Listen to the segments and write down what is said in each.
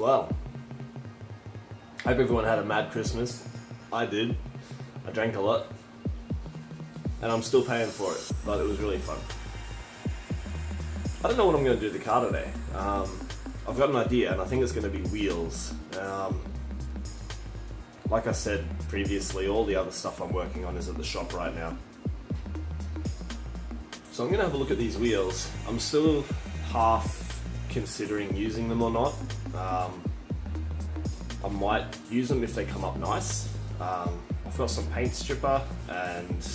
Well, hope everyone had a mad Christmas. I did. I drank a lot. And I'm still paying for it, but it was really fun. I don't know what I'm going to do to the car today. I've got an idea, and I think it's going to be wheels. Like I said previously, all the other stuff I'm working on is at the shop right now. So I'm going to have a look at these wheels. I'm still half considering using them or not. I might use them if they come up nice. I've got some paint stripper, and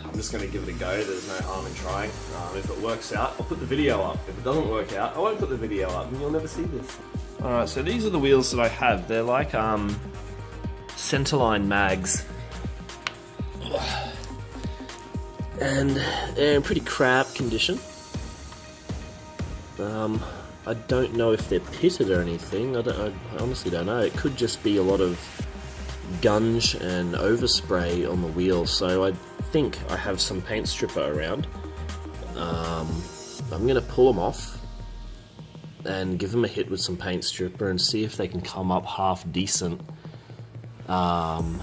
I'm just going to give it a go. There's no harm in trying. If it works out, I'll put the video up. If it doesn't work out, I won't put the video up, and you'll never see this. Alright, so these are the wheels that I have. They're like centerline mags. And they're in pretty crap condition. I don't know if they're pitted or anything. I honestly don't know. It could just be a lot of gunge and overspray on the wheels. So I think I have some paint stripper around. I'm going to pull them off and give them a hit with some paint stripper and see if they can come up half decent. And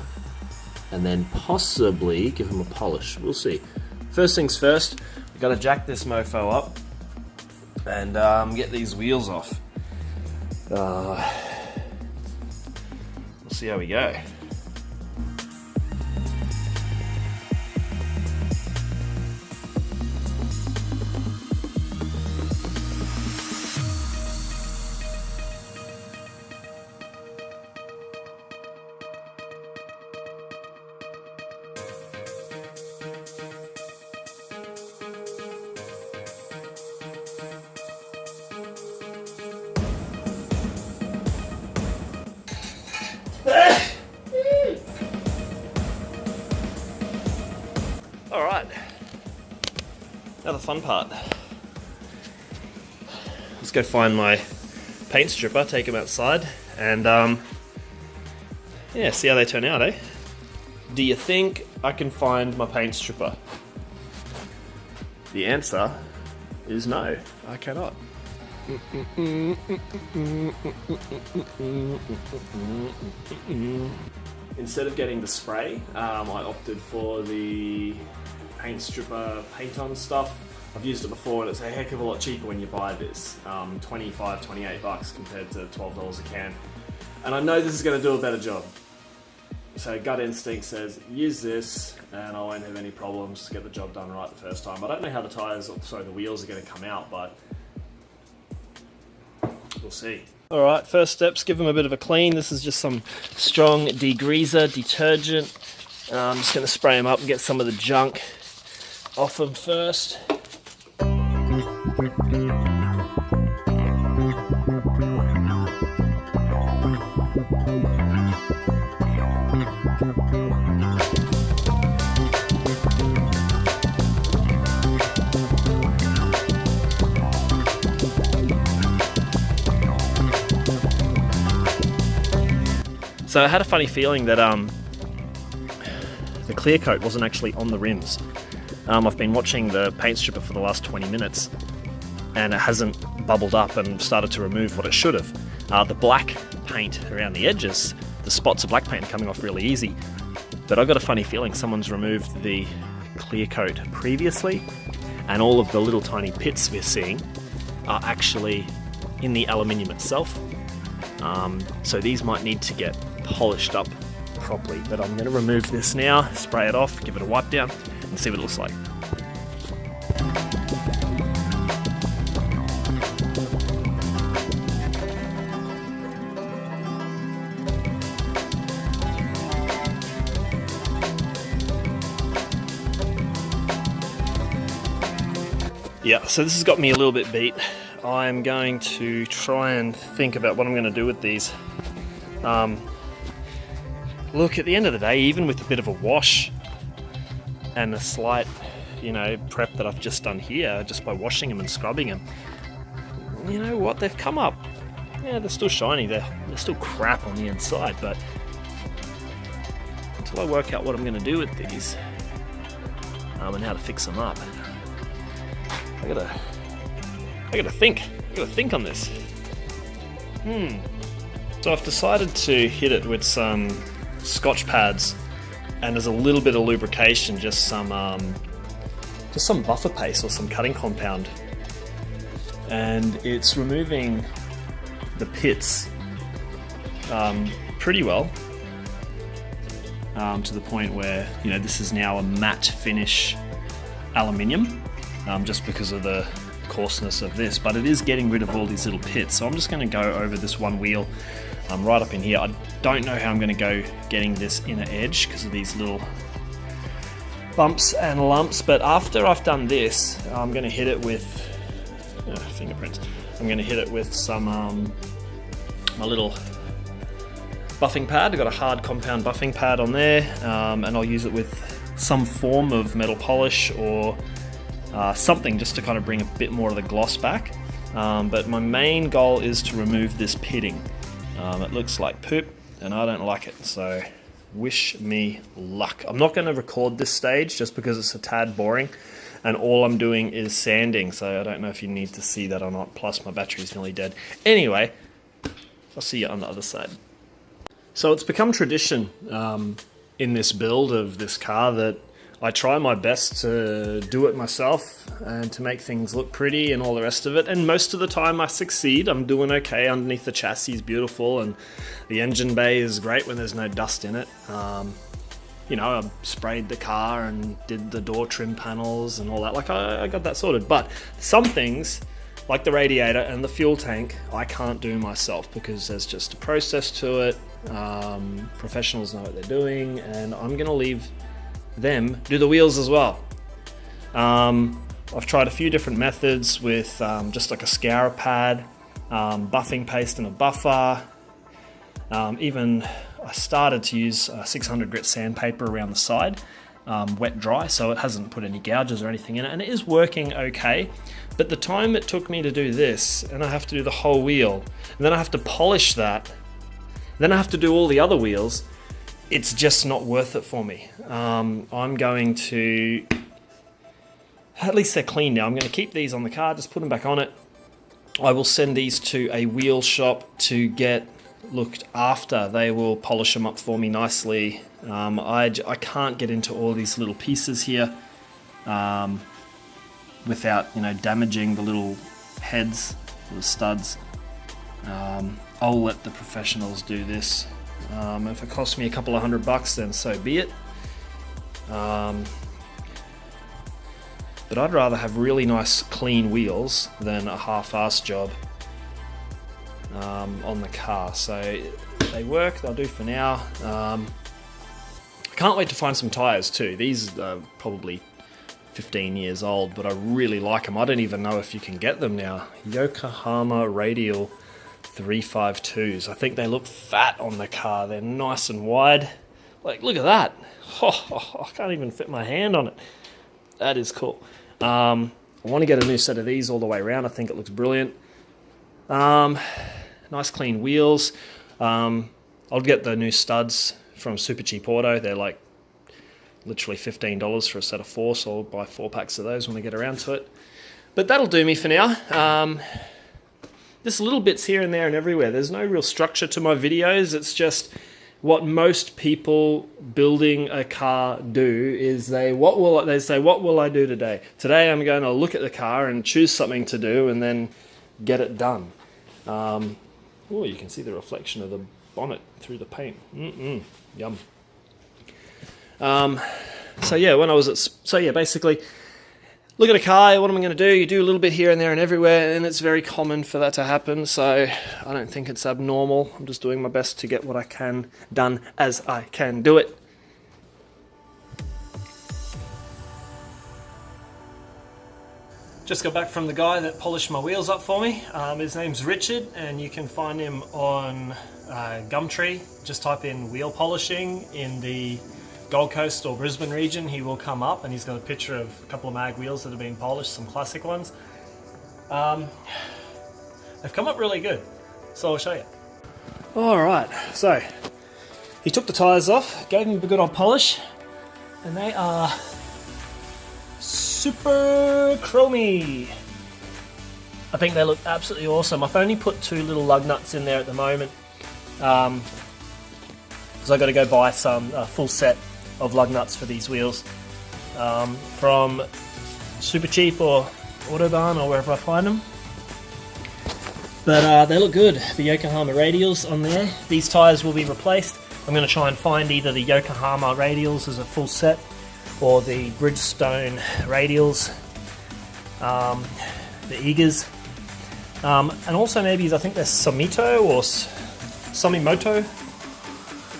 then possibly give them a polish. We'll see. First things first, we've got to jack this mofo up and get these wheels off. We'll see how we go. Alright, now the fun part. Let's go find my paint stripper, take them outside, and yeah, see how they turn out, eh? Do you think I can find my paint stripper? The answer is no, I cannot. Instead of getting the spray, I opted for the paint stripper paint-on stuff. I've used it before, and it's a heck of a lot cheaper when you buy this. 25, 28 bucks compared to $12 a can. And I know this is going to do a better job. So gut instinct says, use this, and I won't have any problems to get the job done right the first time. I don't know how the wheels are going to come out, but we'll see. Alright, first steps, give them a bit of a clean. This is just some strong degreaser detergent. I'm just going to spray them up and get some of the junk off them first. So I had a funny feeling that the clear coat wasn't actually on the rims. I've been watching the paint stripper for the last 20 minutes and it hasn't bubbled up and started to remove what it should have. The black paint around the edges, the spots of black paint are coming off really easy. But I've got a funny feeling someone's removed the clear coat previously, and all of the little tiny pits we're seeing are actually in the aluminium itself. So these might need to get polished up properly, but I'm going to remove this now, spray it off, give it a wipe down, and see what it looks like. Yeah, so this has got me a little bit beat. I'm going to try and think about what I'm going to do with these. Look, at the end of the day, even with a bit of a wash and a slight, prep that I've just done here, just by washing them and scrubbing them, you know what, they've come up. Yeah, they're still shiny, they're still crap on the inside, but until I work out what I'm going to do with these and how to fix them up, I gotta think on this. So I've decided to hit it with some Scotch pads, and as a little bit of lubrication, just some buffer paste or some cutting compound, and it's removing the pits pretty well, to the point where, you know, this is now a matte finish aluminium, just because of the coarseness of this, but it is getting rid of all these little pits. So I'm just going to go over this one wheel right up in here. I don't know how I'm going to go getting this inner edge because of these little bumps and lumps, but after I've done this, I'm going to hit it with fingerprints. I'm going to hit it with some my little buffing pad. I've got a hard compound buffing pad on there, and I'll use it with some form of metal polish or something just to kind of bring a bit more of the gloss back. But my main goal is to remove this pitting. It looks like poop and I don't like it, so wish me luck. I'm not going to record this stage just because it's a tad boring, and all I'm doing is sanding, so I don't know if you need to see that or not. Plus my battery's nearly dead. Anyway, I'll see you on the other side. So it's become tradition in this build of this car that I try my best to do it myself and to make things look pretty and all the rest of it, and most of the time I succeed. I'm doing okay. Underneath the chassis is beautiful, and the engine bay is great when there's no dust in it. You know, I sprayed the car and did the door trim panels and all that. Like, I got that sorted. But some things, like the radiator and the fuel tank, I can't do myself because there's just a process to it. Professionals know what they're doing, and I'm gonna leave them do the wheels as well. I've tried a few different methods with just like a scourer pad, buffing paste and a buffer. Even I started to use 600 grit sandpaper around the side, wet dry, so it hasn't put any gouges or anything in it, and it is working okay. But the time it took me to do this, and I have to do the whole wheel, and then I have to polish that, then I have to do all the other wheels, it's just not worth it for me. I'm going to, at least they're clean now, I'm going to keep these on the car, just put them back on it. I will send these to a wheel shop to get looked after. They will polish them up for me nicely. I can't get into all these little pieces here without, you know, damaging the little heads, the studs. I'll let the professionals do this. If it costs me a couple of $100, then so be it. But I'd rather have really nice clean wheels than a half-assed job on the car. So they work, they'll do for now. I can't wait to find some tyres too. These are probably 15 years old, but I really like them. I don't even know if you can get them now. Yokohama Radial 352s. I think they look fat on the car. They're nice and wide. Like, look at that. I can't even fit my hand on it. That is cool. I want to get a new set of these all the way around. I think it looks brilliant. Nice clean wheels. I'll get the new studs from Super Cheap Auto. They're like literally $15 for a set of 4, so I'll buy 4 packs of those when I get around to it. But that'll do me for now. Just little bits here and there and everywhere. There's no real structure to my videos. It's just what most people building a car do is they say, what will I do today? Today I'm going to look at the car and choose something to do and then get it done. Oh, you can see the reflection of the bonnet through the paint. Yum. Basically, look at a car, what am I going to do? You do a little bit here and there and everywhere, and it's very common for that to happen, so I don't think it's abnormal. I'm just doing my best to get what I can done as I can do it. Just got back from the guy that polished my wheels up for me. His name's Richard, and you can find him on Gumtree. Just type in wheel polishing in the Gold Coast or Brisbane region, he will come up, and he's got a picture of a couple of mag wheels that have been polished, some classic ones. They've come up really good, so I'll show you. Alright, so he took the tyres off, gave them a good old polish, and they are super chromy. I think they look absolutely awesome. I've only put 2 little lug nuts in there at the moment, because I've got to go buy some full set of lug nuts for these wheels from Super Cheap or Autobahn or wherever I find them. But they look good. The Yokohama radials on there. These tyres will be replaced. I'm going to try and find either the Yokohama radials as a full set or the Bridgestone radials, the Eagers, and also maybe I think there's Samito or Samimoto.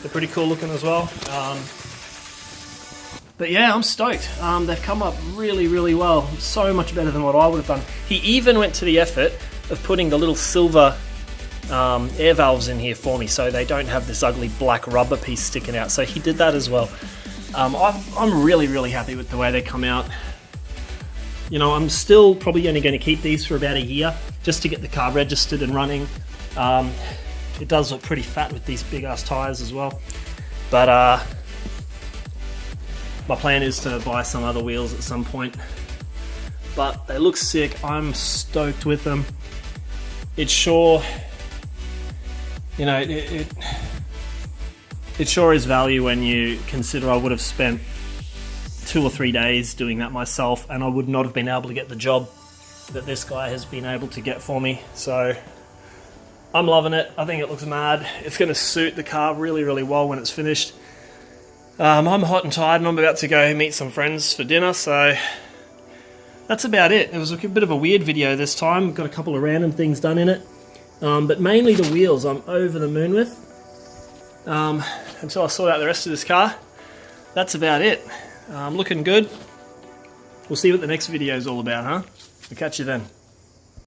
They're pretty cool looking as well. But yeah, I'm stoked. They've come up really, really well. So much better than what I would have done. He even went to the effort of putting the little silver air valves in here for me so they don't have this ugly black rubber piece sticking out. So he did that as well. I'm really, really happy with the way they come out. You know, I'm still probably only going to keep these for about a year just to get the car registered and running. It does look pretty fat with these big ass tyres as well. But my plan is to buy some other wheels at some point. But they look sick. I'm stoked with them. It's sure, you know, it sure is value when you consider I would have spent 2 or 3 days doing that myself, and I would not have been able to get the job that this guy has been able to get for me. So I'm loving it. I think it looks mad. It's going to suit the car really, really well when it's finished. I'm hot and tired and I'm about to go meet some friends for dinner, so that's about it. It was a bit of a weird video this time. Got a couple of random things done in it, but mainly the wheels I'm over the moon with. Until I sort out the rest of this car, that's about it. Looking good. We'll see what the next video is all about, huh? I'll catch you then.